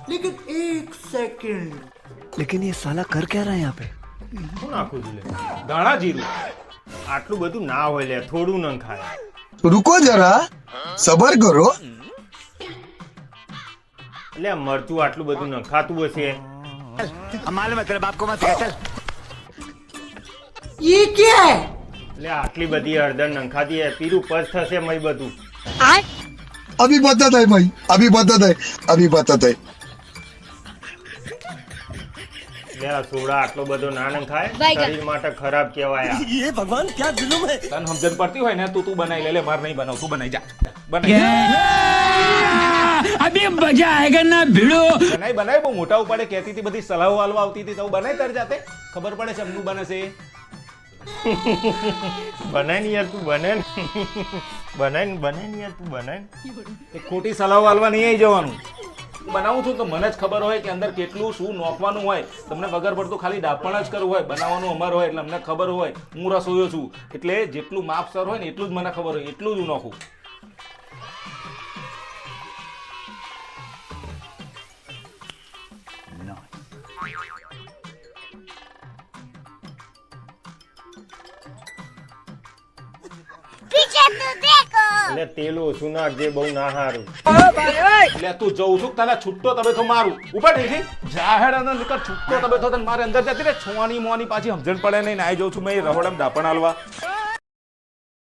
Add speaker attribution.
Speaker 1: लेकिन एक सेकंड,
Speaker 2: लेकिन ये साला कर क्या रहा है यहाँ पे?
Speaker 3: શું નાખું છું લે? ધાણા જીરું. આટલું બધું ના હોય લે, થોડું નખાય.
Speaker 4: रुको जरा सबर करो
Speaker 3: લે મરચું આટલું બધું નખાતું હશે.
Speaker 2: मालूम है तेरे बाप को मत सिखा, चल।
Speaker 1: ये क्या है?
Speaker 3: લે આટલી બધી હળદર નખાતી હે, પીરું પચ થશે મય બધું.
Speaker 4: अभी बताता है भाई अभी बताता है अभी बताता है
Speaker 3: લે આ સોડા આટલો બધો ના નખાય, શરીર માટે ખરાબ કહેવાય આ.
Speaker 2: ये भगवान क्या जुल्म है।
Speaker 5: તને સમજણ પડતી હોય ને તું બનાવી લે માર નહીં બનાવ તું બનાવી જા બનાવી
Speaker 6: अभी मजा आएगा ना भिड़ो।
Speaker 5: બનાવી બહુ મોટા ઉપાડે કહેતી હતી બધી સલાહો હાલવા આવતી હતી તો બનાવી તાર જાતે ખબર પડે છે એમનું બને છે
Speaker 3: બનાય ને યાર તું, બને ને. બનાય ને યાર તું, બનાય ને.
Speaker 5: એ ખોટી સલાહો હાલવા નહીં આવી જવાનું બનાવું છું તો મને જ ખબર હોય કે અંદર કેટલું શું નોખવાનું હોય. તમને વગર પડતું ખાલી ડાપણ જ કરવું હોય, બનાવવાનું અમારું હોય એટલે અમને ખબર હોય. હું રસોઈયો છું એટલે જેટલું માપસર હોય ને એટલું જ મને ખબર હોય, એટલું જ હું નોખું.
Speaker 3: એટલે તેલ ઓછું નાખજે, બહુ ના હારું.
Speaker 5: એટલે તું જઉં છું તને છૂટતો તબે તો મારું ઉપર નહીં જાહેર અને નીકળ છૂટતો તબે તો તને મારે અંદર જતી રે છોવાની મોની પાછી સમજણ પડે નહીં ને આવી જાઉં છું મેં રહોડમ ડાપણ હાલવા.